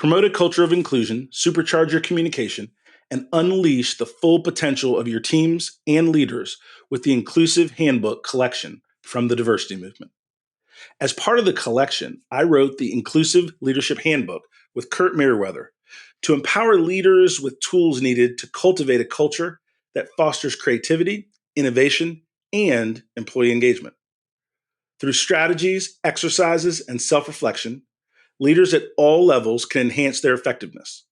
Promote a culture of inclusion, supercharge your communication, and unleash the full potential of your teams and leaders with the Inclusive Handbook collection from the Diversity Movement. As part of the collection, I wrote the Inclusive Leadership Handbook with Kurt Merriweather to empower leaders with tools needed to cultivate a culture that fosters creativity, innovation, and employee engagement. Through strategies, exercises, and self-reflection, leaders at all levels can enhance their effectiveness.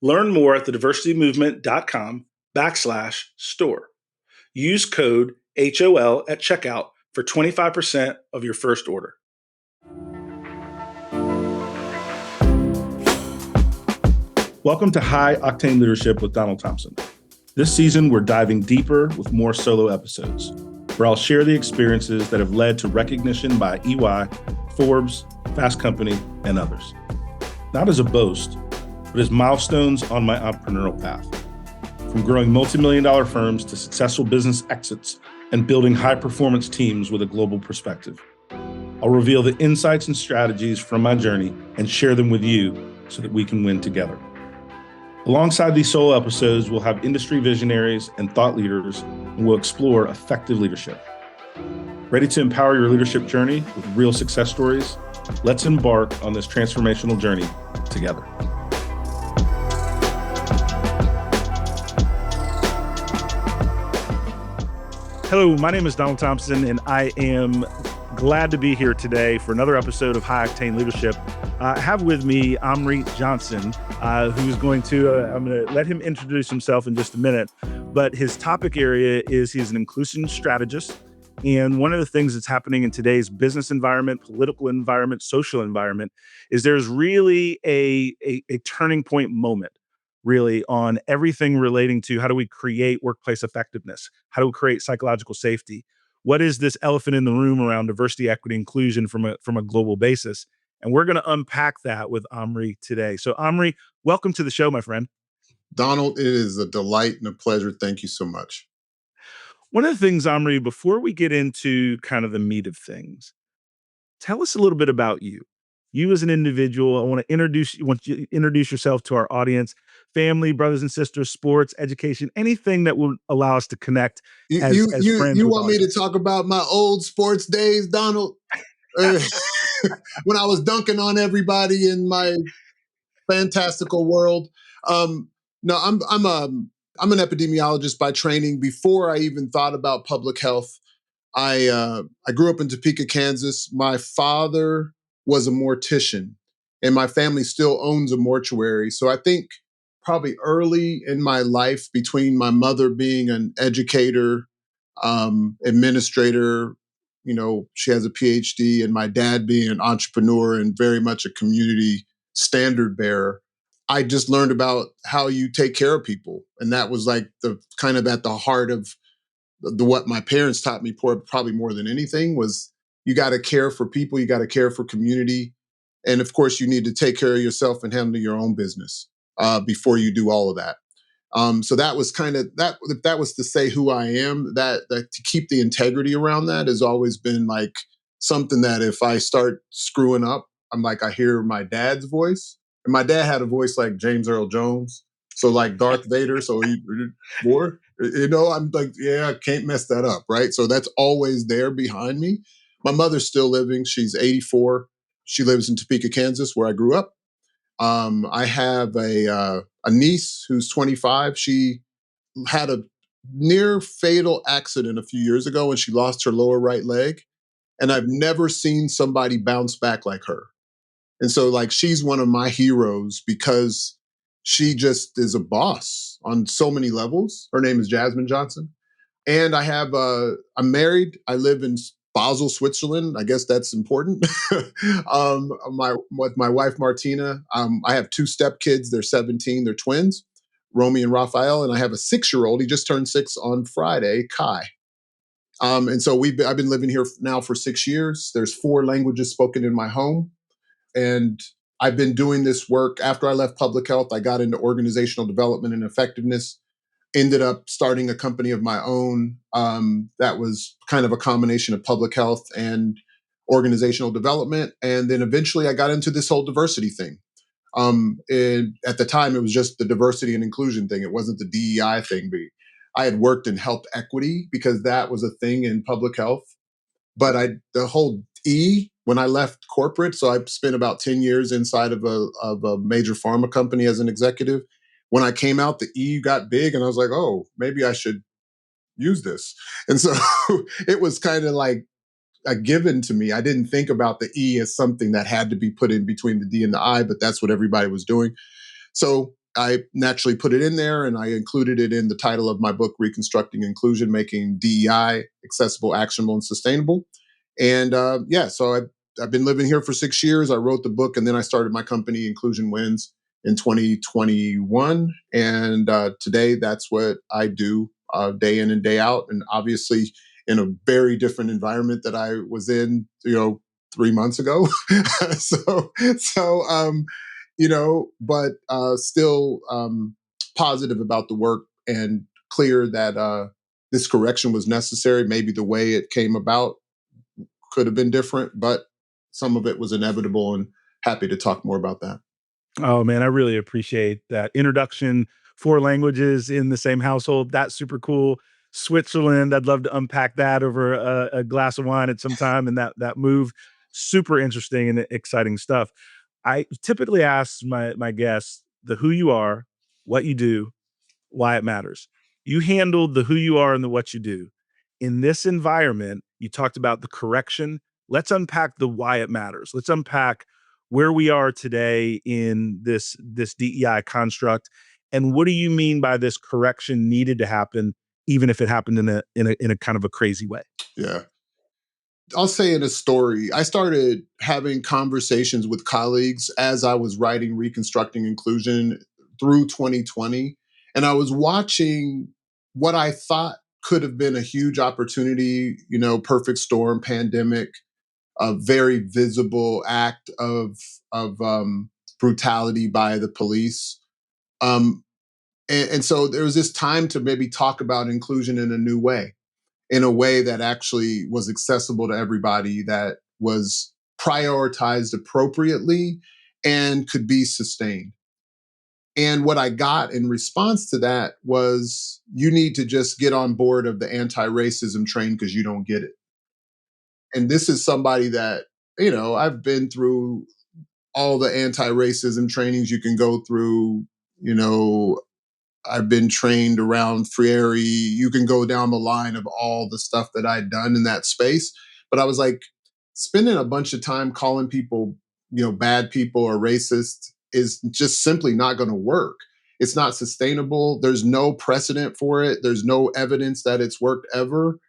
Learn more at thediversitymovement.com/store. Use code HOL at checkout for 25% of your first order. Welcome to High Octane Leadership with Donald Thompson. This season, we're diving deeper with more solo episodes, where I'll share the experiences that have led to recognition by EY, Forbes, Fast Company, and others. Not as a boast, but as milestones on my entrepreneurial path. From growing multi-million-dollar firms to successful business exits and building high-performance teams with a global perspective. I'll reveal the insights and strategies from my journey and share them with you so that we can win together. Alongside these solo episodes, we'll have industry visionaries and thought leaders, and we'll explore effective leadership. Ready to empower your leadership journey with real success stories? Let's embark on this transformational journey together. Hello, my name is Donald Thompson, and I am glad to be here today for another episode of High Octane Leadership. I have with me Amri Johnson, who's going to, I'm going to let him introduce himself in just a minute, but his topic area is he's an inclusion strategist. And one of the things that's happening in today's business environment, political environment, social environment, is there's really a turning point moment, really, on everything relating to how do we create workplace effectiveness? How do we create psychological safety? What is this elephant in the room around diversity, equity, inclusion from a global basis? And we're going to unpack that with Amri today. So Amri, welcome to the show, my friend. Donald, it is a delight and a pleasure. Thank you so much. One of the things, Amri, before we get into kind of the meat of things, tell us a little bit about you. You as an individual. I want you to introduce yourself to our audience, family, brothers and sisters, sports, education, anything that will allow us to connect as friends. You want me to talk about my old sports days, Donald? When I was dunking on everybody in my fantastical world. No, I'm an epidemiologist by training. Before I even thought about public health, I grew up in Topeka, Kansas. My father was a mortician, and my family still owns a mortuary. So I think probably early in my life, between my mother being an educator, administrator, she has a PhD, and my dad being an entrepreneur and very much a community standard bearer, I just learned about how you take care of people. And that was like the kind of at the heart of what my parents taught me probably more than anything was you got to care for people, you got to care for community. And of course, you need to take care of yourself and handle your own business before you do all of that. So that was kind of that. If that was to say who I am, that to keep the integrity around that has always been like something that if I start screwing up, I'm like, I hear my dad's voice. And my dad had a voice like James Earl Jones. So like Darth Vader. So I'm like, yeah, I can't mess that up. Right. So that's always there behind me. My mother's still living. She's 84. She lives in Topeka, Kansas, where I grew up. I have a niece who's 25. She had a near fatal accident a few years ago and she lost her lower right leg. And I've never seen somebody bounce back like her. And so like she's one of my heroes because she just is a boss on so many levels. Her name is Jasmine Johnson. And I'm married. I live in Basel, Switzerland. I guess that's important. With my wife, Martina, I have 2 stepkids. They're 17. They're twins, Romy and Raphael. And I have a 6-year-old. He just turned 6 on Friday, Kai. And so I've been living here now for 6 years. There's 4 languages spoken in my home. And I've been doing this work. After I left public health, I got into organizational development and effectiveness. Ended up starting a company of my own that was kind of a combination of public health and organizational development. And then eventually I got into this whole diversity thing. And at the time, it was just the diversity and inclusion thing. It wasn't the DEI thing. But I had worked in health equity because that was a thing in public health. But the whole E, when I left corporate, so I spent about 10 years inside of a major pharma company as an executive. When I came out, the E got big, and I was like, oh, maybe I should use this. And so it was kind of like a given to me. I didn't think about the E as something that had to be put in between the D and the I, but that's what everybody was doing. So I naturally put it in there, and I included it in the title of my book, Reconstructing Inclusion, Making DEI Accessible, Actionable, and Sustainable. And so I've been living here for 6 years. I wrote the book, and then I started my company, Inclusion Wins, in 2021. And today, that's what I do day in and day out. And obviously, in a very different environment that I was in, 3 months ago. so, but still positive about the work and clear that this correction was necessary. Maybe the way it came about could have been different, but some of it was inevitable, and happy to talk more about that. Oh man, I really appreciate that introduction. Four languages in the same household. That's super cool. Switzerland. I'd love to unpack that over a glass of wine at some time. And that move, super interesting and exciting stuff. I typically ask my guests the who you are, what you do, why it matters. You handled the who you are and the what you do. In this environment, you talked about the correction. Let's unpack the why it matters. Let's unpack where we are today in this DEI construct, and what do you mean by this correction needed to happen, even if it happened in a kind of a crazy way? Yeah. I'll say in a story, I started having conversations with colleagues as I was writing Reconstructing Inclusion through 2020. And I was watching what I thought could have been a huge opportunity, perfect storm, pandemic, a very visible act of brutality by the police. Um, and so there was this time to maybe talk about inclusion in a way that actually was accessible to everybody, that was prioritized appropriately and could be sustained. And what I got in response to that was, you need to just get on board of the anti-racism train because you don't get it. And this is somebody that, I've been through all the anti-racism trainings you can go through. You know, I've been trained around Freire. You can go down the line of all the stuff that I'd done in that space. But I was like, spending a bunch of time calling people, bad people or racist is just simply not going to work. It's not sustainable. There's no precedent for it. There's no evidence that it's worked ever.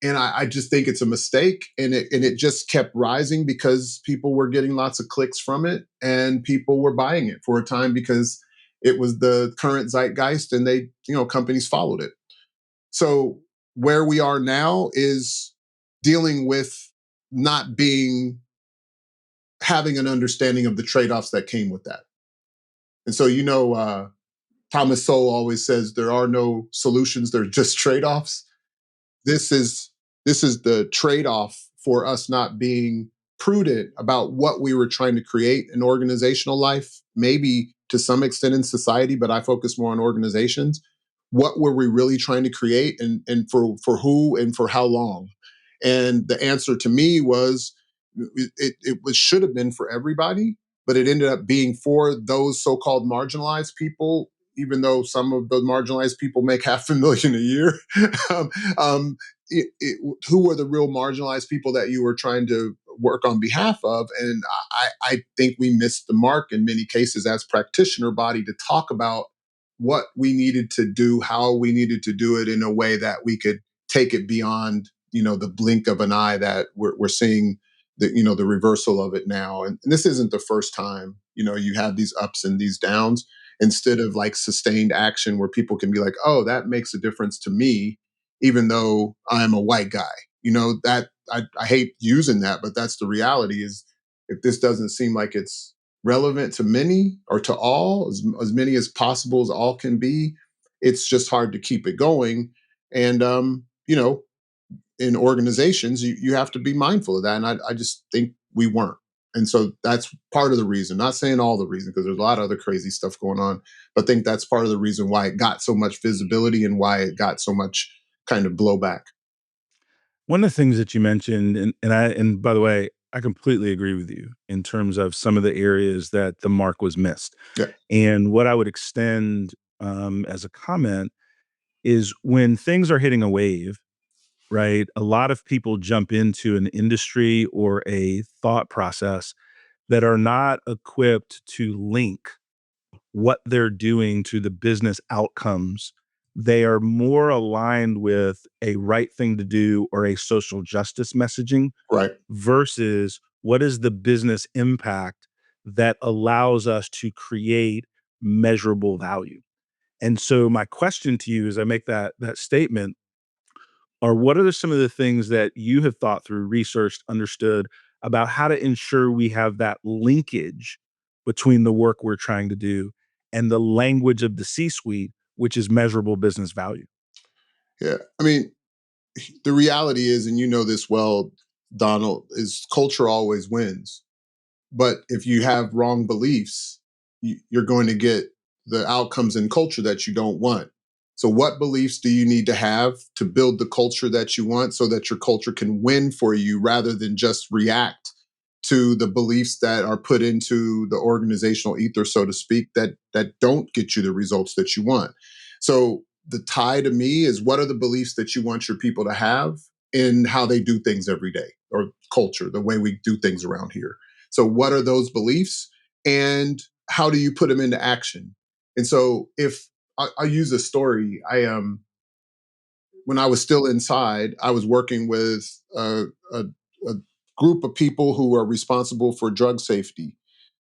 And I just think it's a mistake. And it just kept rising because people were getting lots of clicks from it, and people were buying it for a time because it was the current zeitgeist, and companies followed it. So where we are now is dealing with not being having an understanding of the trade-offs that came with that. And so, Thomas Sowell always says there are no solutions, there are just trade-offs. This is the trade-off for us not being prudent about what we were trying to create in organizational life, maybe to some extent in society, but I focus more on organizations. What were we really trying to create, and for who and for how long? And the answer to me was, it was should have been for everybody, but it ended up being for those so-called marginalized people, even though some of those marginalized people make $500,000 a year. um, um, who were the real marginalized people that you were trying to work on behalf of? And I think we missed the mark in many cases as practitioner body to talk about what we needed to do, how we needed to do it in a way that we could take it beyond, the blink of an eye that we're seeing the reversal of it now. And this isn't the first time, you have these ups and these downs, instead of like sustained action where people can be like, oh, that makes a difference to me, even though I'm a white guy. That I hate using that, but that's the reality. Is if this doesn't seem like it's relevant to many or to all, as many as possible as all can be, it's just hard to keep it going. And in organizations, you have to be mindful of that. And I just think we weren't. And so that's part of the reason, not saying all the reason, because there's a lot of other crazy stuff going on, but I think that's part of the reason why it got so much visibility and why it got so much kind of blowback. One of the things that you mentioned, and by the way, I completely agree with you in terms of some of the areas that the mark was missed. Yeah, And what I would extend as a comment is when things are hitting a wave, right? A lot of people jump into an industry or a thought process that are not equipped to link what they're doing to the business outcomes. They are more aligned with a right thing to do or a social justice messaging right. versus what is the business impact that allows us to create measurable value. And so my question to you as I make that statement are what are some of the things that you have thought through, researched, understood about how to ensure we have that linkage between the work we're trying to do and the language of the C-suite, which is measurable business value? Yeah. I mean, the reality is, and you know this well, Donald, is culture always wins. But if you have wrong beliefs, you're going to get the outcomes in culture that you don't want. So, what beliefs do you need to have to build the culture that you want so that your culture can win for you rather than just react to the beliefs that are put into the organizational ether, so to speak, that don't get you the results that you want? So, the tie to me is what are the beliefs that you want your people to have in how they do things every day or culture, the way we do things around here. So, what are those beliefs and how do you put them into action? And so, if I use a story, when I was still inside, I was working with a group of people who are responsible for drug safety.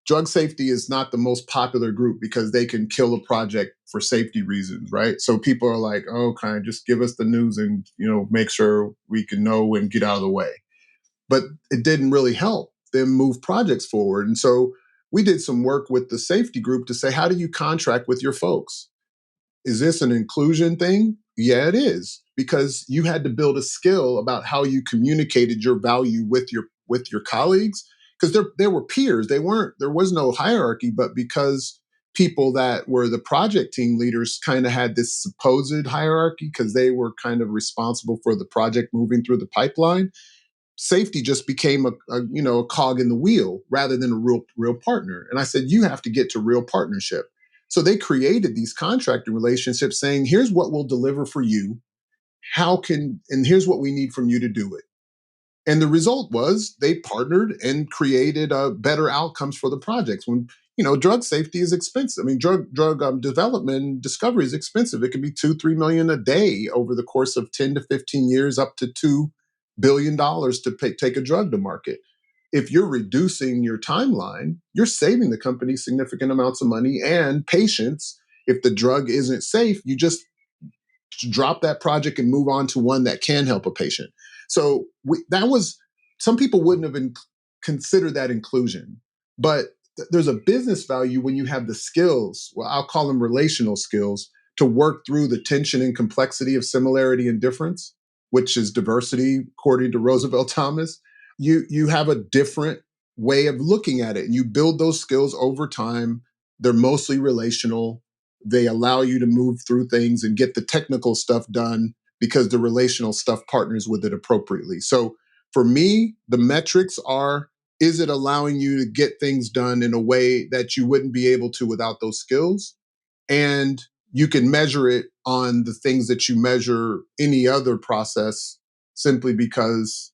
Drug safety is not the most popular group because they can kill a project for safety reasons, right? So people are like, "Oh, kind of just give us the news and make sure we can know and get out of the way." But it didn't really help them move projects forward. And so we did some work with the safety group to say, how do you contract with your folks? Is this an inclusion thing? Yeah, it is, because you had to build a skill about how you communicated your value with your colleagues, because there were peers. There was no hierarchy, but because people that were the project team leaders kind of had this supposed hierarchy because they were kind of responsible for the project moving through the pipeline, safety just became a cog in the wheel rather than a real partner. And I said, you have to get to real partnership. So they created these contracting relationships saying, here's what we'll deliver for you. And here's what we need from you to do it. And the result was they partnered and created better outcomes for the projects. When drug safety is expensive. I mean, drug development and discovery is expensive. It can be 2-3 million a day over the course of 10 to 15 years, up to $2 billion to take a drug to market. If you're reducing your timeline, you're saving the company significant amounts of money and patience. If the drug isn't safe, you just drop that project and move on to one that can help a patient. So that was, some people wouldn't have considered that inclusion, but there's a business value when you have the skills. Well, I'll call them relational skills to work through the tension and complexity of similarity and difference, which is diversity, according to Roosevelt Thomas. You have a different way of looking at it, and you build those skills over time. They're mostly relational. They allow you to move through things and get the technical stuff done because the relational stuff partners with it appropriately. So for me, the metrics are, is it allowing you to get things done in a way that you wouldn't be able to without those skills? And you can measure it on the things that you measure any other process, simply because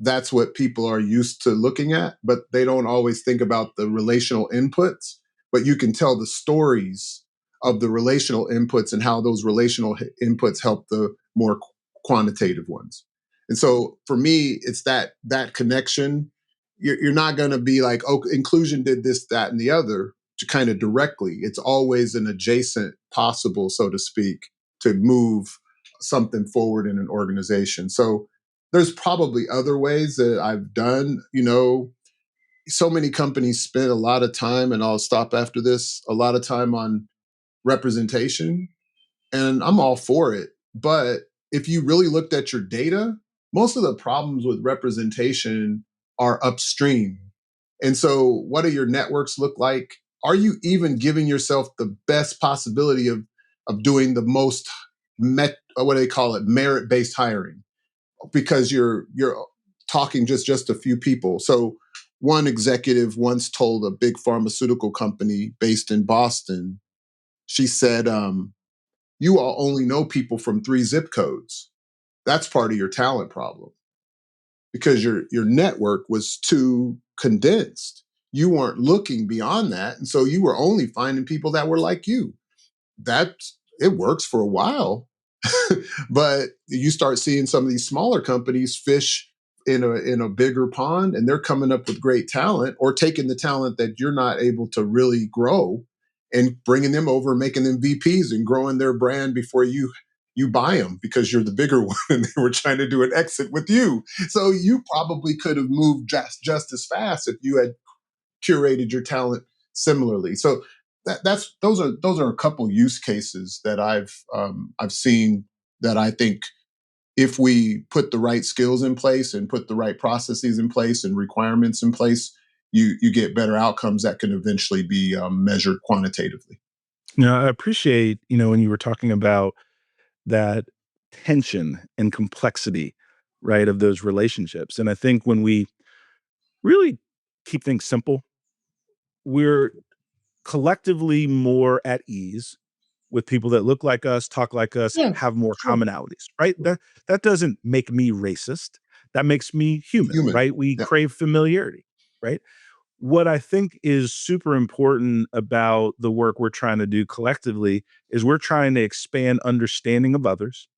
that's what people are used to looking at, but they don't always think about the relational inputs. But you can tell the stories of the relational inputs and how those relational inputs help the more quantitative ones. And so for me, it's that connection. You're not going to be like, oh, inclusion did this, that, and the other to kind of directly. It's always an adjacent possible, so to speak, to move something forward in an organization. So there's probably other ways that I've done. So many companies spend a lot of time, and I'll stop after this, a lot of time on representation, and I'm all for it. But if you really looked at your data, most of the problems with representation are upstream. And so, what do your networks look like? Are you even giving yourself the best possibility of doing the most what do they call it, merit based hiring? Because you're talking just a few people. So one executive once told a big pharmaceutical company based in Boston, she said, "You all only know people from 3 zip codes. That's part of your talent problem because your network was too condensed. You weren't looking beyond that, and so you were only finding people that were like you. That it works for a while, but you start seeing some of these smaller companies fish in a bigger pond, and they're coming up with great talent or taking the talent that you're not able to really grow and bringing them over and making them VPs and growing their brand before you buy them because you're the bigger one and they were trying to do an exit with you. So you probably could have moved just as fast if you had curated your talent similarly. So those are a couple use cases that I've seen that I think if we put the right skills in place and put the right processes in place and requirements in place, you get better outcomes that can eventually be measured quantitatively. I appreciate, when you were talking about that tension and complexity, right, of those relationships. And I think when we really keep things simple, we're collectively more at ease with people that look like us, talk like us, Yeah, have more sure. commonalities, right? That doesn't make me racist. That makes me human, Human. right? We Yeah, crave familiarity, right? What I think is super important about the work we're trying to do collectively is we're trying to expand understanding of others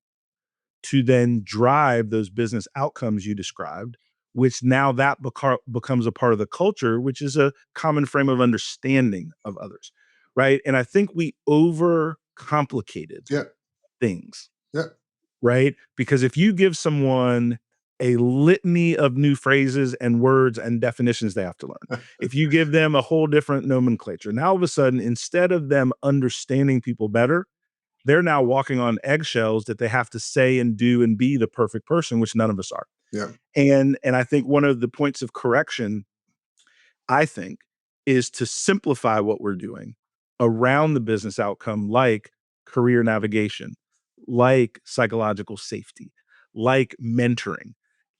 to then drive those business outcomes you described, which now that becomes a part of the culture, which is a common frame of understanding of others, right? And I think we overcomplicated yeah, things, yeah. right? Because if you give someone a litany of new phrases and words and definitions they have to learn, if you give them a whole different nomenclature, now all of a sudden, instead of them understanding people better, they're now walking on eggshells that they have to say and do and be the perfect person, which none of us are. Yeah. And I think one of the points of correction, I think, is to simplify what we're doing around the business outcome, like career navigation, like psychological safety, like mentoring.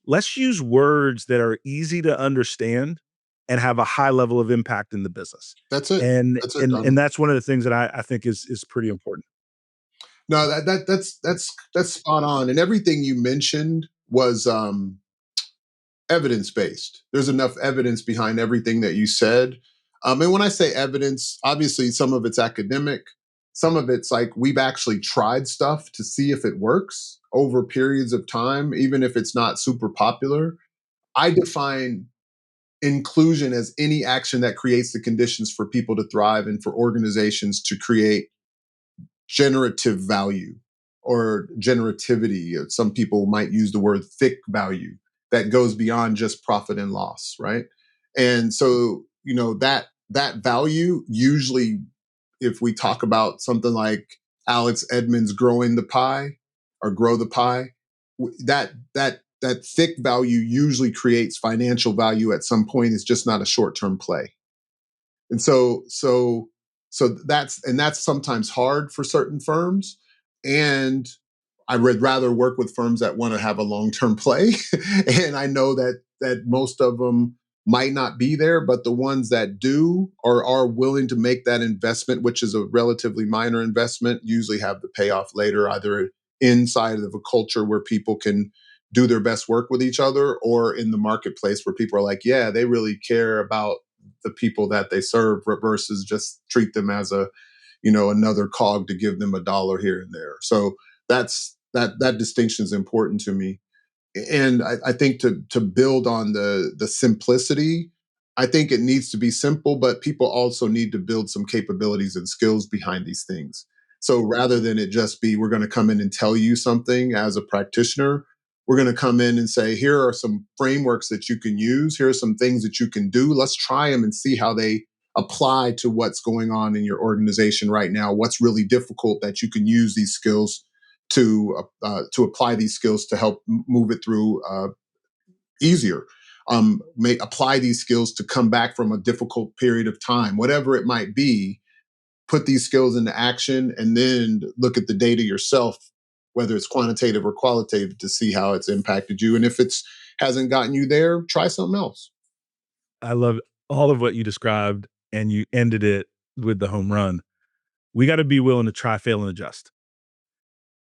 Let's use words that are easy to understand and have a high level of impact in the business. That's it. And That's it, and and Donald. that's one of the things that I think is pretty important. No, that's spot on. And everything you mentioned was evidence based. There's enough evidence behind everything that you said. And when I say evidence, obviously some of it's academic, some of it's like we've actually tried stuff to see if it works over periods of time, even if it's not super popular. I define inclusion as any action that creates the conditions for people to thrive and for organizations to create generative value or generativity. Some people might use the word thick value that goes beyond just profit and loss, right? And so, that value usually, if we talk about something like Alex Edmonds growing the pie or grow the pie, that thick value usually creates financial value at some point. It's just not a short-term play. And so that's sometimes hard for certain firms. And I would rather work with firms that want to have a long-term play. And I know that most of them might not be there, but the ones that do or are willing to make that investment, which is a relatively minor investment, usually have the payoff later, either inside of a culture where people can do their best work with each other or in the marketplace where people are like, yeah, they really care about the people that they serve versus just treat them as another cog to give them a dollar here and there. So that distinction is important to me. And I think to build on the simplicity, I think it needs to be simple, but people also need to build some capabilities and skills behind these things. So rather than it just be, we're going to come in and tell you something as a practitioner, we're going to come in and say, here are some frameworks that you can use. Here are some things that you can do. Let's try them and see how they apply to what's going on in your organization right now. What's really difficult that you can use these skills to apply these skills to help move it through easier. apply these skills to come back from a difficult period of time, whatever it might be. Put these skills into action, and then look at the data yourself, whether it's quantitative or qualitative, to see how it's impacted you. And if it's hasn't gotten you there, try something else. I love all of what you described, and you ended it with the home run. We got to be willing to try, fail, and adjust,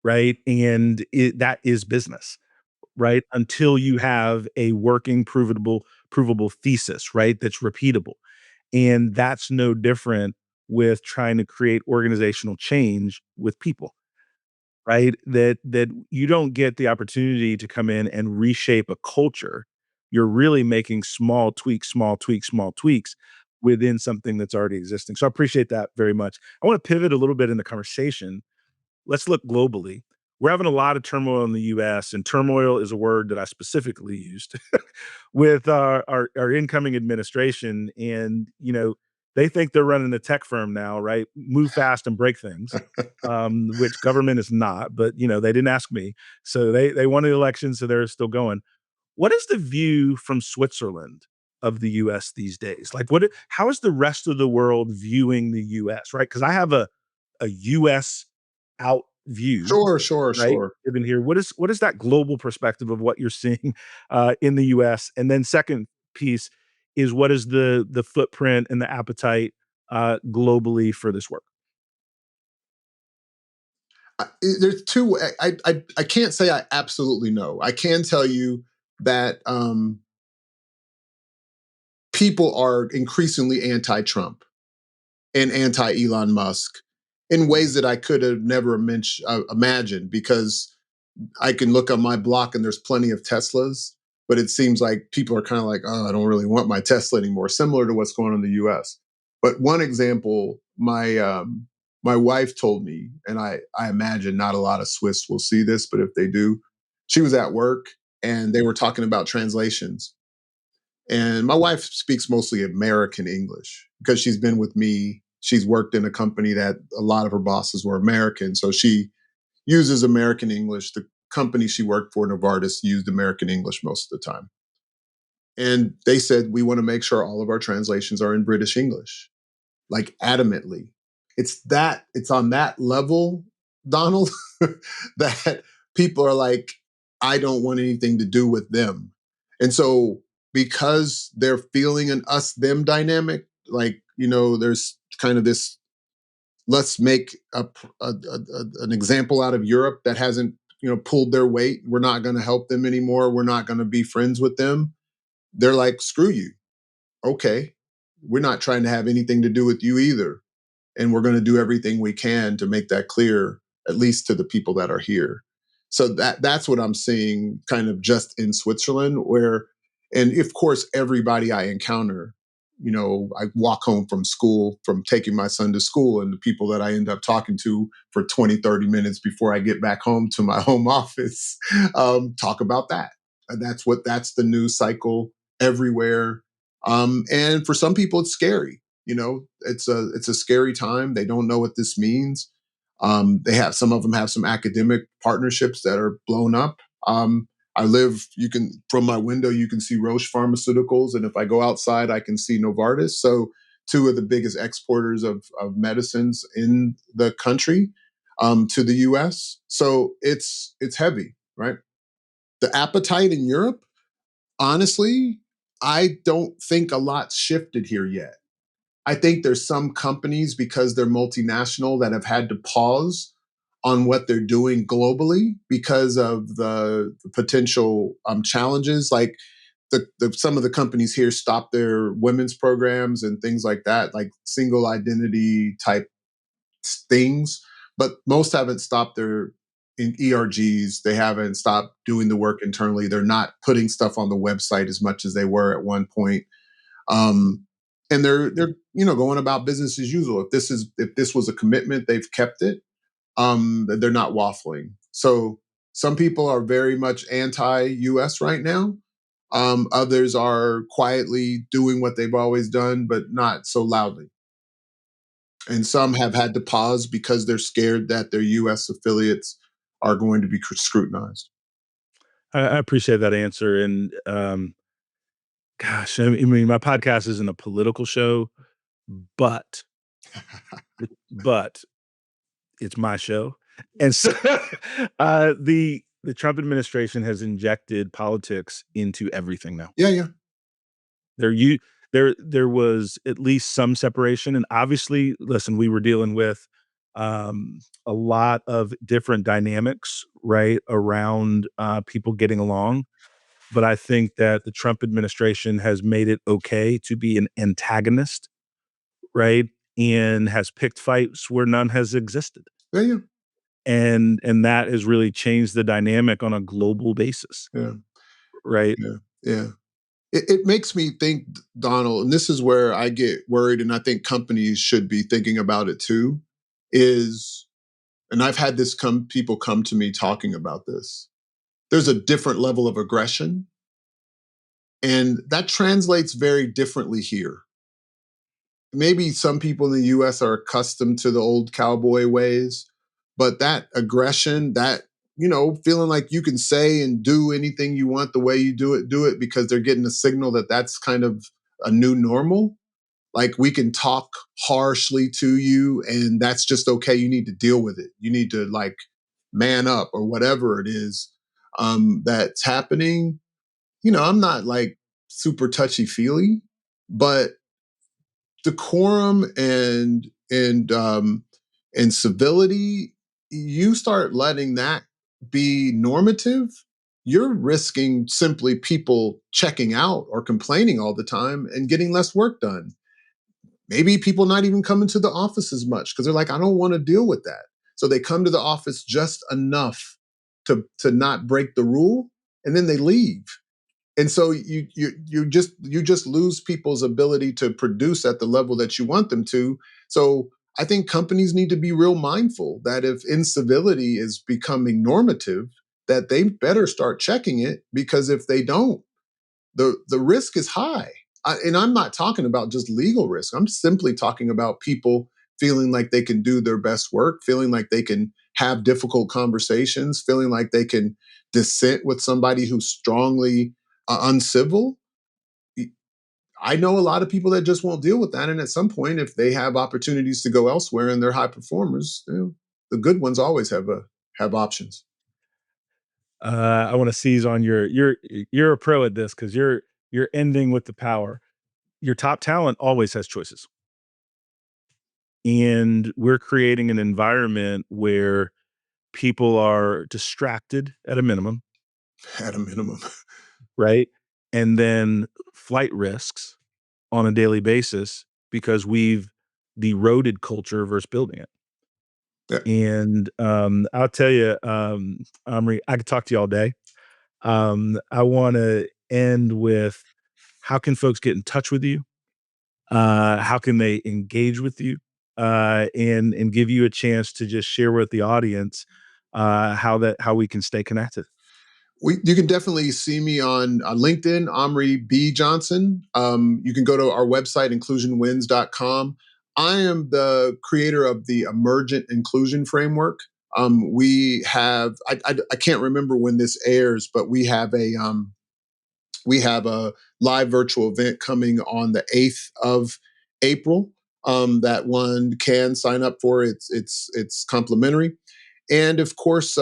right? And that is business, right? Until you have a working, provable thesis, right? That's repeatable, and that's no different with trying to create organizational change with people, right? That you don't get the opportunity to come in and reshape a culture. You're really making small tweaks, small tweaks, small tweaks within something that's already existing. So I appreciate that very much. I want to pivot a little bit in the conversation. Let's look globally. We're having a lot of turmoil in the US, and turmoil is a word that I specifically used with our incoming administration. And, they think they're running a tech firm now, right? Move fast and break things, which government is not, but, they didn't ask me. So they won the election, so they're still going. What is the view from Switzerland of the US these days? Like, how is the rest of the world viewing the US, right? Because I have a US out view, Sure, sure, right? sure. Given here, what is that global perspective of what you're seeing in the US? And then second piece is what is the footprint and the appetite globally for this work? There's two. I can't say I absolutely know. I can tell you that people are increasingly anti-Trump and anti-Elon Musk in ways that I could have never imagined, because I can look on my block and there's plenty of Teslas, but it seems like people are kind of like, oh, I don't really want my Tesla anymore, similar to what's going on in the US. But one example, my wife told me, and I imagine not a lot of Swiss will see this, but if they do, she was at work and they were talking about translations. And my wife speaks mostly American English because she's been with me. She's worked in a company that a lot of her bosses were American. So she uses American English. The company she worked for, Novartis, used American English most of the time. And they said, we want to make sure all of our translations are in British English, like adamantly. It's on that level, Donald, that people are like, I don't want anything to do with them. And so because they're feeling an us them dynamic, like, there's kind of this, let's make an example out of Europe that hasn't, pulled their weight. We're not going to help them anymore. We're not going to be friends with them. They're like, screw you. Okay. We're not trying to have anything to do with you either, and we're going to do everything we can to make that clear, at least to the people that are here. So that's what I'm seeing kind of just in Switzerland, where, and of course everybody I encounter, I walk home from school, from taking my son to school, and the people that I end up talking to for 20, 30 minutes before I get back home to my home office, talk about that. And that's the news cycle everywhere. And for some people it's scary. It's a scary time. They don't know what this means. Some of them have some academic partnerships that are blown up. I live, you can, from my window, you can see Roche Pharmaceuticals. And if I go outside, I can see Novartis. So two of the biggest exporters of medicines in the country, to the US. So it's heavy, right? The appetite in Europe, honestly, I don't think a lot's shifted here yet. I think there's some companies, because they're multinational, that have had to pause on what they're doing globally because of the potential challenges. Like some of the companies here stopped their women's programs and things like that, like single identity type things. But most haven't stopped their in ERGs. They haven't stopped doing the work internally. They're not putting stuff on the website as much as they were at one point. Um, and they're going about business as usual. If this was a commitment, they've kept it. They're not waffling. So some people are very much anti-US right now. Others are quietly doing what they've always done, but not so loudly. And some have had to pause because they're scared that their US affiliates are going to be scrutinized. I appreciate that answer, and Gosh, I mean, my podcast isn't a political show, but but it's my show, and so the Trump administration has injected politics into everything now. Yeah, yeah, There you there was at least some separation, and obviously, listen, we were dealing with a lot of different dynamics, right, around people getting along. But I think that the Trump administration has made it okay to be an antagonist, right? And has picked fights where none has existed. yeah, yeah, And that has really changed the dynamic on a global basis, yeah, right? yeah, yeah. It makes me think, Donald, and this is where I get worried, and I think companies should be thinking about it too, is, and I've had people come to me talking about this. There's a different level of aggression, and that translates very differently here. Maybe some people in the US are accustomed to the old cowboy ways, but that aggression, that, feeling like you can say and do anything you want the way you do it because they're getting a signal that that's kind of a new normal. Like we can talk harshly to you and that's just okay. You need to deal with it. You need to like man up or whatever it is that's happening. I'm not like super touchy feely, but decorum and civility, you start letting that be normative, you're risking simply people checking out or complaining all the time and getting less work done. Maybe people not even coming to the office as much because they're like, I don't want to deal with that. So they come to the office just enough to not break the rule, and then they leave. And so you just lose people's ability to produce at the level that you want them to. So I think companies need to be real mindful that if incivility is becoming normative, that they better start checking it, because if they don't, the risk is high. And I'm not talking about just legal risk. I'm simply talking about people feeling like they can do their best work, feeling like they can have difficult conversations, feeling like they can dissent with somebody who's strongly uncivil. I know a lot of people that just won't deal with that. And at some point, if they have opportunities to go elsewhere and they're high performers, the good ones always have options. I want to seize on you're a pro at this because you're ending with the power. Your top talent always has choices. And we're creating an environment where people are distracted at a minimum, At a minimum. right? And then flight risks on a daily basis because we've eroded culture versus building it. Yeah. And I'll tell you, Amri, I could talk to you all day. I want to end with how can folks get in touch with you? How can they engage with you? And give you a chance to just share with the audience how we can stay connected. You can definitely see me on LinkedIn, Amri B Johnson. You can go to our website, inclusionwins.com. I am the creator of the Emergent Inclusion Framework. We have, I can't remember when this airs, but we have a live virtual event coming on the 8th of April that one can sign up for. It's complimentary. And of course,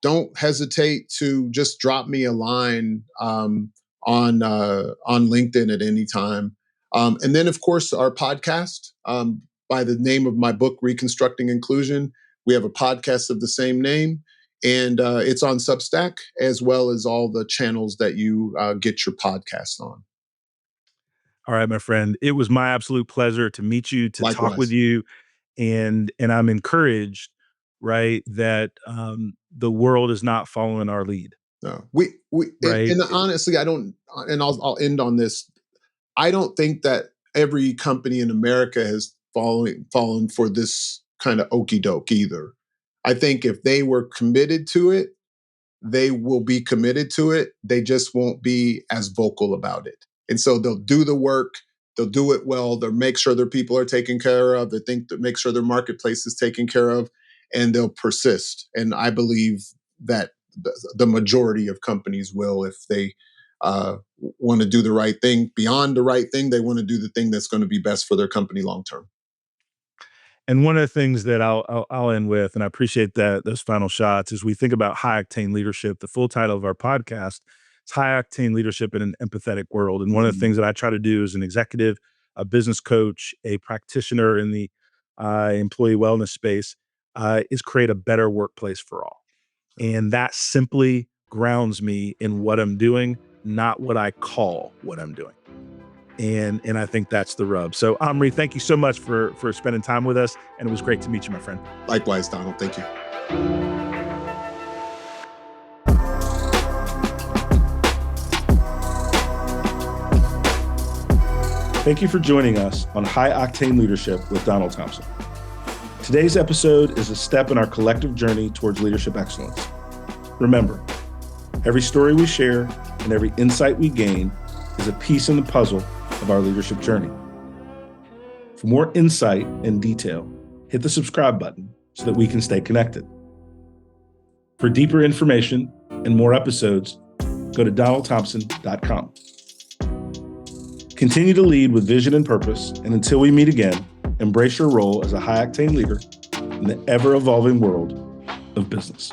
don't hesitate to just drop me a line on LinkedIn at any time. And then, of course, our podcast by the name of my book, Reconstructing Inclusion. We have a podcast of the same name, and it's on Substack as well as all the channels that you get your podcast on. All right, my friend. It was my absolute pleasure to meet you, to talk with Likewise. you, and I'm encouraged, right, that the world is not following our lead, No, we right? and honestly, I don't, and I'll end on this. I don't think that every company in America has fallen for this kind of okey doke either. I think if they were committed to it, they will be committed to it. They just won't be as vocal about it. And so they'll do the work, they'll do it well, they'll make sure their people are taken care of, they think that make sure their marketplace is taken care of, and they'll persist. And I believe that the majority of companies will if they want to do the right thing. Beyond the right thing, they want to do the thing that's going to be best for their company long term. And one of the things that I'll end with, and I appreciate those final shots, is we think about high octane leadership. The full title of our podcast is High Octane Leadership in an Empathetic World. And one of the things that I try to do as an executive, a business coach, a practitioner in the employee wellness space, is create a better workplace for all. And that simply grounds me in what I'm doing, not what I call what I'm doing. And I think that's the rub. So Amri, thank you so much for spending time with us. And it was great to meet you, my friend. Likewise, Donald. Thank you. Thank you for joining us on High Octane Leadership with Donald Thompson. Today's episode is a step in our collective journey towards leadership excellence. Remember, every story we share and every insight we gain is a piece in the puzzle of our leadership journey. For more insight and detail, hit the subscribe button so that we can stay connected. For deeper information and more episodes, go to donaldthompson.com. Continue to lead with vision and purpose, and until we meet again, embrace your role as a high-octane leader in the ever-evolving world of business.